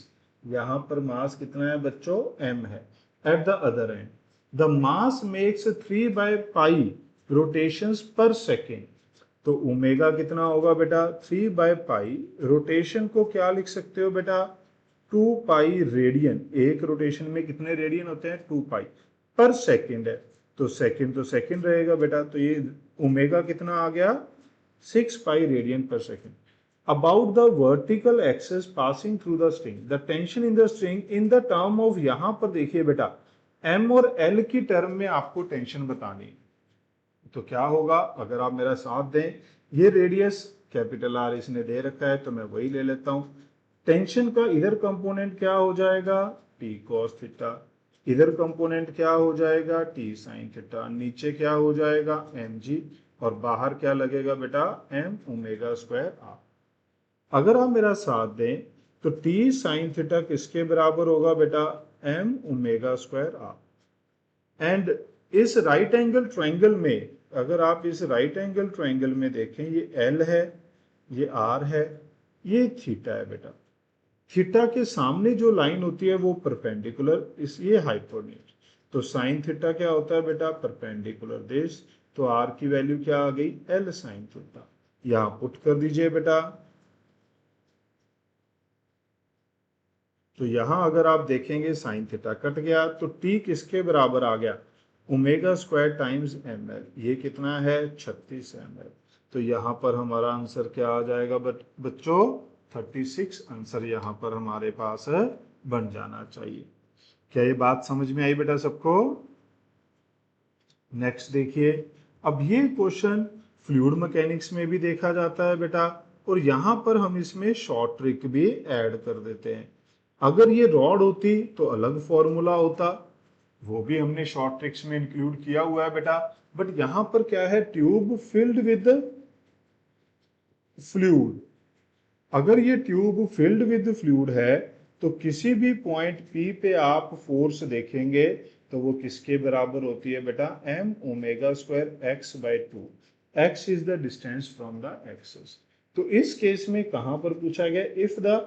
S1: यहाँ पर मास कितना है बच्चों, m है। At the other end the mass makes 3/pi rotations per second। तो ओमेगा कितना होगा बेटा 3/pi। रोटेशन को क्या लिख सकते हो बेटा, 2 पाई रेडियन। एक रोटेशन में कितने रेडियन होते हैं, 2 पाई पर सेकेंड है। तो सेकेंड रहेगा बेटा। तो ये ओमेगा कितना आ गया 6 pi radian per second. About the vertical access passing through the string, the tension in the string in the term of, यहां पर देखिए बेटा एम और एल की टर्म में आपको टेंशन बतानी। तो क्या होगा, अगर आप मेरा साथ दें, ये रेडियस कैपिटल आर इसने दे रखा है तो मैं वही ले लेता हूं। टेंशन का इधर कंपोनेंट क्या हो जाएगा, टी कॉस थीटा, इधर कंपोनेंट क्या हो जाएगा, टी साइन थीटा, नीचे क्या हो जाएगा एम जी, और बाहर क्या लगेगा बेटा एम ओमेगा स्क्वायर आर। अगर आप मेरा साथ दें तो टी साइन थीटा किसके बराबर होगा बेटा, m omega square r. And इस राइट एंगल ट्रायंगल में, अगर आप इस राइट एंगल ट्रायंगल में देखें, ये एल है, ये आर है, ये थीटा है बेटा। थीटा के सामने जो लाइन होती है वो परपेंडिकुलर, इस ये हाइपोटेन्यूज। तो साइन थीटा क्या होता है बेटा, परपेंडिकुलर दिस। तो आर की वैल्यू क्या आ गई, एल साइन थीटा। यहां पुट कर दीजिए बेटा। तो यहां अगर आप देखेंगे साइन थीटा कट गया, तो टी किसके बराबर आ गया, omega square times m l. ये कितना है 36 एम एल। तो यहाँ पर हमारा आंसर क्या आ जाएगा बच्चों 36 आंसर यहाँ पर हमारे पास बन जाना चाहिए। क्या ये बात समझ में आई बेटा सबको। नेक्स्ट देखिए, अब ये क्वेश्चन फ्लूइड मैकेनिक्स में भी देखा जाता है बेटा, और यहाँ पर हम इसमें शॉर्ट ट्रिक भी ऐड कर देते हैं। अगर ये रॉड होती तो अलग फॉर्मूला होता, वो भी हमने शॉर्ट ट्रिक्स में इंक्लूड किया हुआ है बेटा। बट यहाँ पर क्या है, ट्यूब फिल्ड विद फ्लूइड। अगर ये ट्यूब फिल्ड विद फ्लूइड है तो किसी भी पॉइंट P पे आप फोर्स देखेंगे तो वो किसके बराबर होती है बेटा, m omega square x/2। x is the distance from the axis. तो इस केस में कहां पर पूछा गया, if the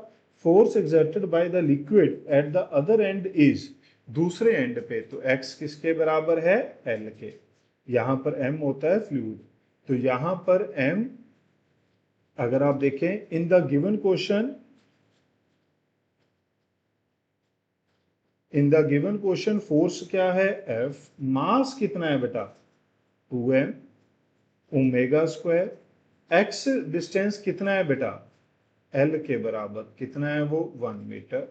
S1: force exerted by the liquid at the other and is, दूसरे एंड पे, तो x किसके बराबर है, l के। यहां पर m होता है फ्लूइड। तो यहां पर m, अगर आप देखें in the given question, in the given question force क्या है F, मास कितना है बेटा 2m, omega square, x distance कितना है बेटा L के बराबर, कितना है वो 1 मीटर,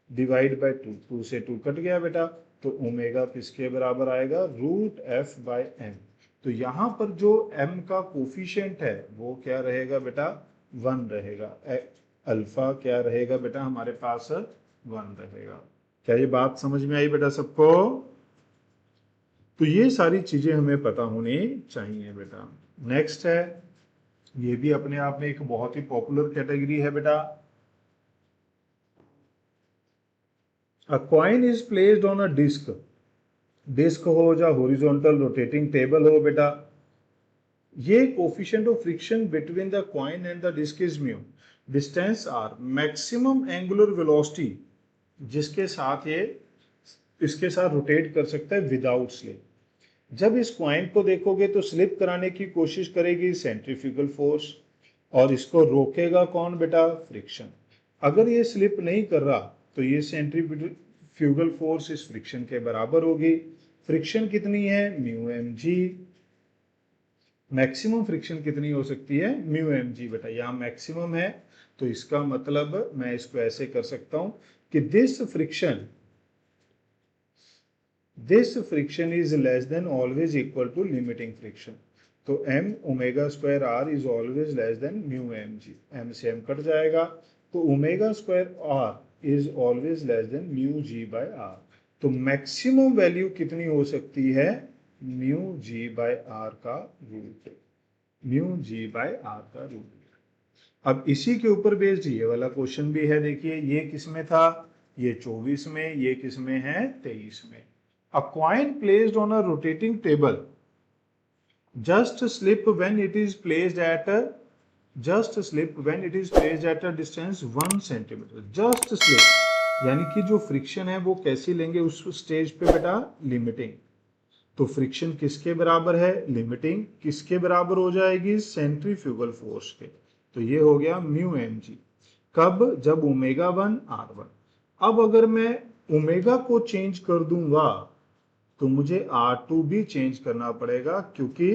S1: डिवाइड बाय 2, 2 से 2 कट गया बेटा। तो ओमेगा किसके बराबर आएगा, रूट एफ बाय एम। तो यहां पर जो m का कोफिशिएंट है वो क्या रहेगा बेटा 1 रहेगा। अल्फा क्या रहेगा बेटा हमारे पास 1 रहेगा। क्या ये बात समझ में आई बेटा सबको। तो ये सारी चीजें हमें पता होनी चाहिए बेटा। नेक्स्ट है, ये भी अपने आप में एक बहुत ही पॉपुलर कैटेगरी है बेटा। A coin is placed on a disc, disc हो या हॉरिजॉन्टल रोटेटिंग टेबल हो बेटा, ये coefficient of friction between the coin and the disc is mu, distance r, maximum angular velocity जिसके साथ ये इसके साथ रोटेट कर सकता है विदाउट स्लिप। जब इस कॉइन को देखोगे तो स्लिप कराने की कोशिश करेगी सेंट्रीफ्यूगल फोर्स, और इसको रोकेगा कौन बेटा, फ्रिक्शन। अगर ये स्लिप नहीं कर रहा तो ये सेंट्रीफ्यूगल फोर्स इस फ्रिक्शन के बराबर होगी। फ्रिक्शन कितनी है, mu m g. Maximum friction कितनी हो सकती है, म्यू एम जी बेटा, यहाँ मैक्सिमम है, तो इसका मतलब मैं इसको ऐसे कर सकता हूं कि this friction is less than always equal to limiting friction. तो m omega square r is always less than mu m g, m से एम कट जाएगा, तो omega square r is always less than mu g by r. तो maximum value कितनी हो सकती है, mu g by r का root, mu g by r का रूट। अब इसी के ऊपर बेस्ड ये वाला क्वेश्चन भी है, देखिए ये किसमें था, ये 24 में, ये किसमें है, 23 में। अ coin placed on a rotating table just slip when it is placed at a distance 1 centimetre. Just slip यानी कि जो फ्रिक्शन है वो कैसी लेंगे उस स्टेज पे बेटा, लिमिटिंग। तो फ्रिक्शन किसके बराबर है, लिमिटिंग, किसके बराबर हो जाएगी, सेंट्रीफ्यूगल फोर्स के। तो ये हो गया म्यू एम जी। कब, जब ओमेगा 1 आर 1। अब अगर मैं ओमेगा को चेंज कर दूंगा तो मुझे R2 भी चेंज करना पड़ेगा, क्योंकि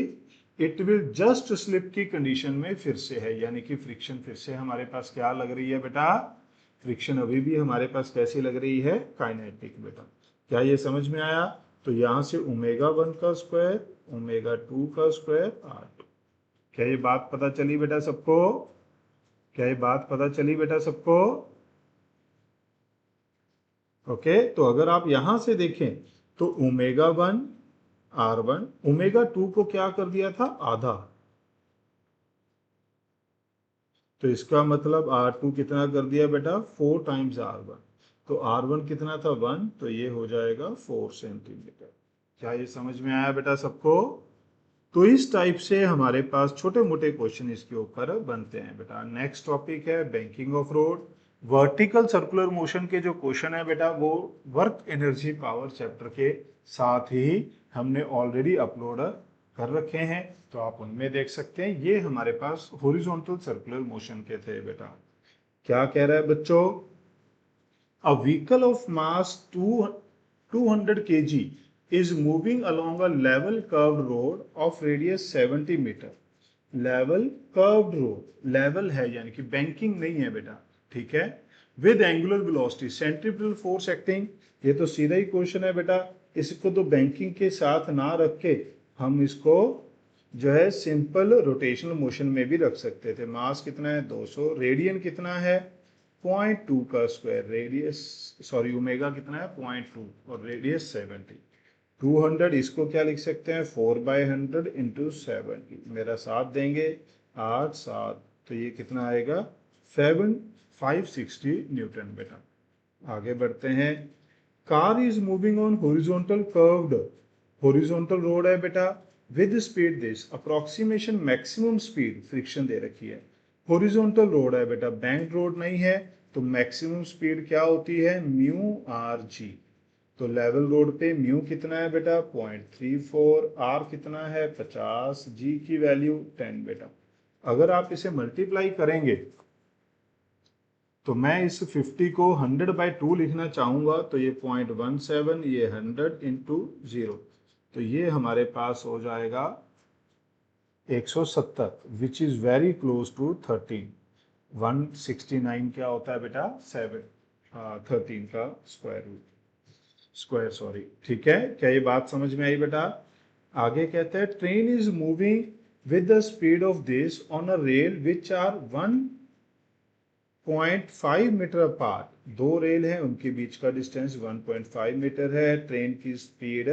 S1: इट विल जस्ट स्लिप की कंडीशन में फिर से है, यानी कि फ्रिक्शन फिर से हमारे पास क्या लग रही है बेटा, फ्रिक्शन अभी भी हमारे पास कैसी लग रही है, काइनेटिक बेटा। क्या ये समझ में आया? तो यहां से ओमेगा 1 का स्क्वायर, ओमेगा 2 का स्क्वायर, R2। क्या ये बात पता चली बेटा सबको? क्या ये बात पता चली बेटा सबको? ओके, तो अगर आप यहां से देखें तो ओमेगा 1 R1, ओमेगा 2 को क्या कर दिया था, आधा, तो इसका मतलब R2 कितना कर दिया बेटा, 4 टाइम्स R1। तो R1 कितना था, 1, तो ये हो जाएगा 4 सेंटीमीटर। क्या ये समझ में आया बेटा सबको? तो इस टाइप से हमारे पास छोटे मोटे क्वेश्चन इसके ऊपर बनते हैं बेटा। नेक्स्ट टॉपिक है banking of road. Vertical circular motion के जो क्वेश्चन है बेटा, वो वर्क एनर्जी पावर चैप्टर के साथ ही हमने ऑलरेडी अपलोड कर रखे हैं, तो आप उनमें देख सकते हैं। ये हमारे पास हॉरिजॉन्टल सर्कुलर मोशन के थे बेटा। क्या कह रहा है बच्चों, a vehicle of mass 200 kg is moving along a level curved road of radius 70 meter। Level curved road, level है यानी कि बैंकिंग नहीं है बेटा, ठीक है। With angular velocity, centrifugal force acting, ये तो सीधा ही क्वेश्चन है बेटा। इसको तो बैंकिंग के साथ ना रख के हम इसको जो है सिंपल रोटेशनल मोशन में भी रख सकते थे। मास कितना है, 200, रेडियन कितना है, 0.2 का स्क्वायर, रेडियस सॉरी ओमेगा कितना है, 0.2, और रेडियस 70। 200 इसको क्या लिख सकते हैं, 4/100 इंटू 70। मेरा साथ देंगे, 8 7, तो ये कितना आएगा, 560 न्यूटन बेटा। आगे बढ़ते हैं। Car is moving on horizontal curved, horizontal road है बेटा, with speed this, approximation maximum speed, friction दे रखी है। हॉरिजॉन्टल रोड है बेटा, बैंक रोड नहीं है, तो मैक्सिमम स्पीड क्या होती है, म्यू आर जी। तो लेवल रोड पे म्यू कितना है बेटा, 0.34, आर कितना है 50, जी की वैल्यू 10 बेटा। अगर आप इसे मल्टीप्लाई करेंगे तो मैं इस 50 को 100/2 लिखना चाहूंगा, तो ये 0.17, ये 100 इंटू 0, तो ये हमारे पास हो जाएगा 170, which is very close to 13। 169 क्या होता है बेटा, 7, 13 का स्क्वायर सॉरी, ठीक है। क्या ये बात समझ में आई बेटा? आगे कहते हैं, train is moving with the speed of this on a rail which are 1.5 metre apart. दो रेल हैं, उनके बीच का डिस्टेंस 1.5 मीटर है, ट्रेन की स्पीड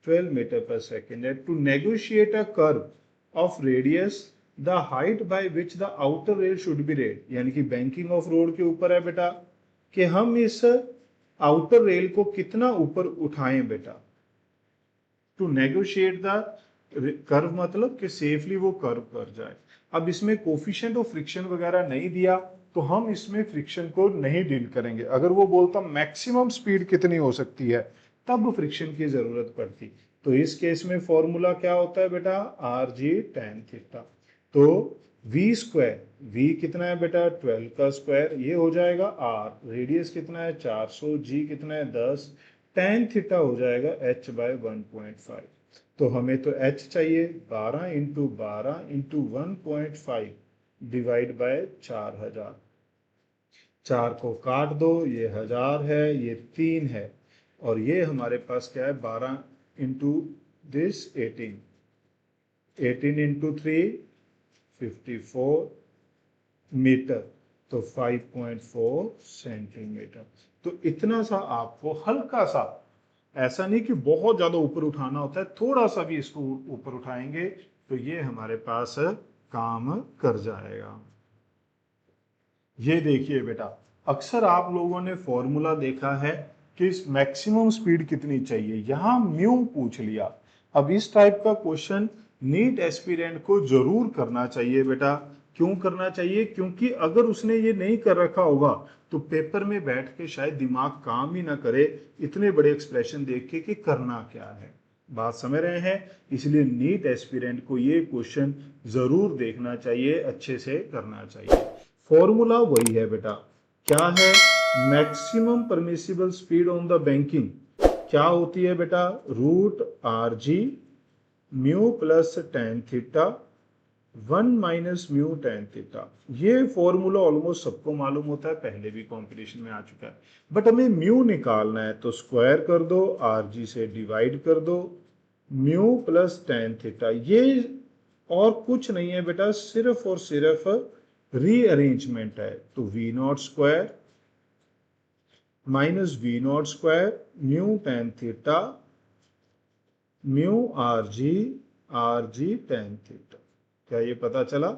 S1: 12 मीटर पर सेकेंड है। To negotiate a curve of radius the height by which the outer rail should be raised, यानी कि बैंकिंग ऑफ रोड के ऊपर है बेटा कि हम इस आउटर रेल को कितना ऊपर उठाएं बेटा। टू नेगोशिएट द कर्व मतलब कि सेफली वो कर्व कर जाए। अब इसमें कोफिशिएंट ऑफ फ्रिक्शन वगैरह नहीं दिया तो हम इसमें फ्रिक्शन को नहीं डील करेंगे। अगर वो बोलता मैक्सिमम स्पीड कितनी हो सकती है तब फ्रिक्शन की जरूरत पड़ती। तो इस केस में फॉर्मूला क्या होता है बेटा, आर जी टेन थीटा। तो वी स्क्वायर, वी कितना है बेटा 12 का स्क्वायर, ये हो जाएगा आर, रेडियस कितना है 400, जी कितना है 10, टेन थीटा हो जाएगा h बाय 1.5। तो हमें तो h चाहिए 12 इंटू 12 इंटू 1.5 डिवाइड बाय 4000। 4 को काट दो, ये 1000 है, ये 3 है, और ये हमारे पास क्या है 12 इंटू दिस 18, 18 इंटू 3 54 मीटर, तो 5.4 सेंटीमीटर। तो इतना सा आपको हल्का सा, ऐसा नहीं कि बहुत ज्यादा ऊपर उठाना होता है, थोड़ा सा भी इसको ऊपर उठाएंगे तो ये हमारे पास काम कर जाएगा। ये देखिए बेटा, अक्सर आप लोगों ने फॉर्मूला देखा है कि मैक्सिमम स्पीड कितनी चाहिए, यहां म्यू पूछ लिया। अब इस टाइप का क्वेश्चन नीट एस्पिरेंट को जरूर करना चाहिए बेटा। क्यों करना चाहिए? क्योंकि अगर उसने ये नहीं कर रखा होगा तो पेपर में बैठ के शायद दिमाग काम ही ना करे इतने बड़े एक्सप्रेशन देख के कि करना क्या है। बात समझ रहे हैं? इसलिए नीट एस्पिरेंट को ये क्वेश्चन जरूर देखना चाहिए, अच्छे से करना चाहिए। फॉर्मूला वही है बेटा, क्या है, maximum permissible speed on the banking क्या होती है बेटा, root r g mu plus tan theta 1 minus mu tan theta. ये फॉर्मूला ऑलमोस्ट सबको मालूम होता है, पहले भी कंपटीशन में आ चुका है। बट हमें म्यू निकालना है तो स्क्वायर कर दो, आर जी से डिवाइड कर दो, म्यू प्लस टेन थीटा। ये और कुछ नहीं है बेटा, सिर्फ और सिर्फ रीअरेंजमेंट है। तो v naught square minus v naught square mu tan theta mu r g tan theta. क्या ये पता चला?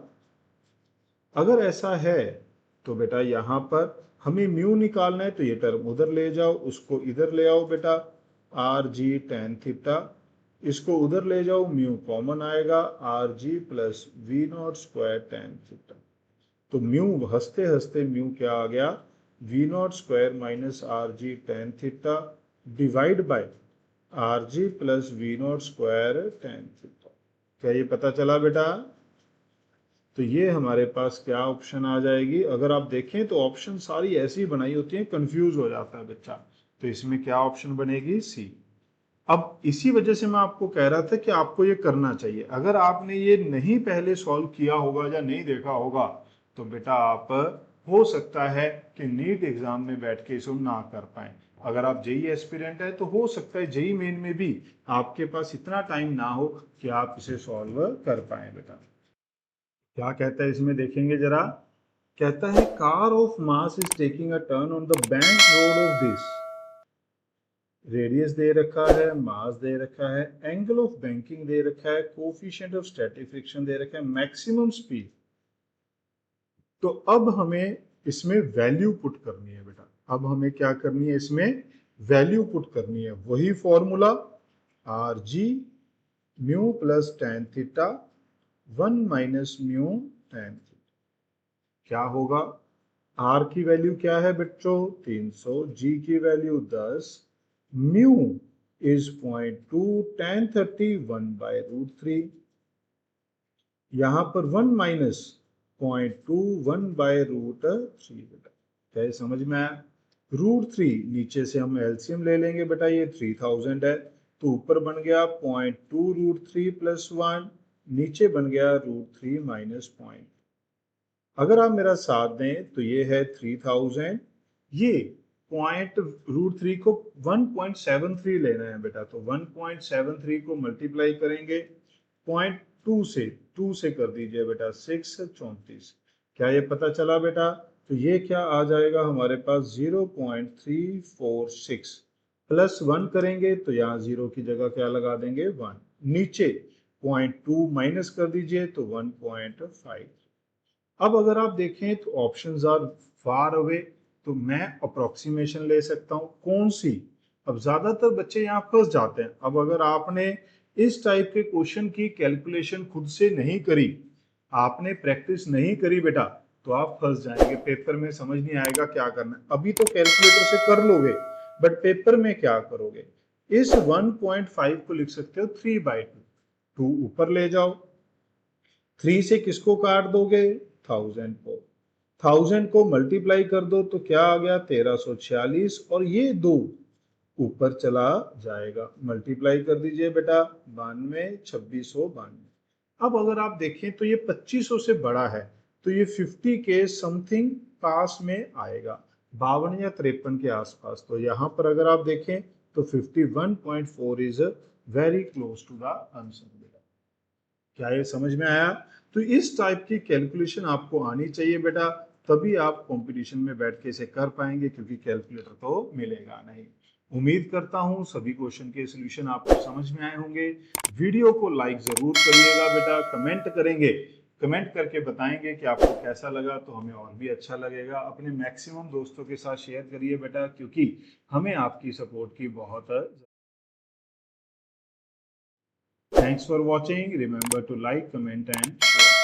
S1: अगर ऐसा है तो बेटा यहां पर हमें म्यू निकालना है तो ये टर्म उधर ले जाओ, उसको इधर ले आओ बेटा, आर जी टेन थीटा, इसको उधर ले जाओ, म्यू कॉमन आएगा, r g plus v naught square tan theta. तो म्यू हंसते हंसते म्यू क्या आ गया, v naught square minus r g tan theta divide by r g plus v naught square tan theta. क्या ये पता चला बेटा? तो ये हमारे पास क्या ऑप्शन आ जाएगी? अगर आप देखें तो ऑप्शन सारी ऐसी बनाई होती है, कंफ्यूज हो जाता है बच्चा। तो इसमें क्या ऑप्शन बनेगी? सी। अब इसी वजह से मैं आपको कह रहा था कि आपको ये करना चाहिए। अगर आपने ये नहीं पहले सॉल्व किया होगा या नहीं देखा होगा तो बेटा आप, हो सकता है कि नीट एग्जाम में बैठ के इसको ना कर पाए। अगर आप जेई एस्पिरेंट है तो हो सकता है जेई मेन में भी आपके पास इतना टाइम ना हो कि आप इसे सॉल्व कर पाए बेटा। क्या कहता है इसमें देखेंगे जरा। कहता है car of mass is taking a turn on the bank road of this, radius दे रखा है, मास दे रखा है, एंगल ऑफ बैंकिंग दे रखा है, कोफिशिएंट ऑफ स्टैटिक फ्रिक्शन दे रखा है, मैक्सिमम स्पीड। तो अब हमें इसमें वैल्यू पुट करनी है बेटा। अब हमें क्या करनी है, इसमें वैल्यू पुट करनी है। वही formula R g mu plus tan theta 1 minus mu tan theta. क्या होगा? आर की वैल्यू क्या है बच्चों 300, जी की value 10, mu is 0.2, tan 30 1 by root 3। यहां पर 1 माइनस 0.2 1 बाय रूट 3 बेटा। क्या ये समझ में आया? रूट 3 नीचे से हम एलसीएम ले लेंगे बेटा, ये 3000 है तो ऊपर बन गया 0.2 रूट 3 प्लस 1, नीचे बन गया रूट 3 माइनस पॉइंट। अगर आप मेरा साथ दें तो ये है 3000, ये पॉइंट रूट 3 को 1.73 लेना है बेटा, तो 1.73 को मल्टीप्लाई करेंगे 0.2 से, 2 से कर दीजिए बेटा 6 34। क्या ये पता चला बेटा? तो ये क्या आ जाएगा हमारे पास 0.346 प्लस 1 करेंगे तो यहाँ 0 की जगह क्या लगा देंगे 1, नीचे 0.2 माइनस कर दीजिए तो 1.5। अब अगर आप देखें तो ऑप्शंस आर फार अवे, तो मैं अप्रोक्सीमेशन ले सकता हूं। कौन सी? अब ज्यादातर बच्चे यहाँ फंस जाते हैं। अब अगर आपने इस टाइप के क्वेश्चन की कैलकुलेशन खुद से नहीं करी, आपने प्रैक्टिस नहीं करी बेटा, तो आप फंस जाएंगे, पेपर में समझ नहीं आएगा क्या करना है। अभी तो कैलकुलेटर से कर लोगे, बट पेपर में क्या करोगे। इस 1.5 को लिख सकते हो 3/2, 2 ऊपर ले जाओ, 3 से किसको काट दोगे, 1000 को, 1000 को मल्टीप्लाई कर दो तो क्या आ गया 1346, और ये 2 ऊपर चला जाएगा, मल्टीप्लाई कर दीजिए बेटा, 92, 2692। अब अगर आप देखें तो ये 2500 से बड़ा है, तो ये 50 के समथिंग पास में आएगा, 52 या 53 के आसपास। तो यहाँ पर अगर आप देखें तो 51.4 is very close to the answer बेटा। क्या ये समझ में आया। तो इस टाइप की कैलकुलेशन आपको आनी चाहिए बेटा, तभी आप कंपटीशन में बैठ के इसे कर पाएंगे, क्योंकि कैलकुलेटर तो मिलेगा नहीं। उम्मीद करता हूं सभी क्वेश्चन के सॉल्यूशन आपको समझ में आए होंगे। वीडियो को लाइक जरूर करिएगा बेटा, कमेंट करेंगे, कमेंट करके बताएंगे कि आपको कैसा लगा, तो हमें और भी अच्छा लगेगा। अपने मैक्सिमम दोस्तों के साथ शेयर करिए बेटा, क्योंकि हमें आपकी सपोर्ट की बहुत। Thanks for watching. Remember to like, comment and share.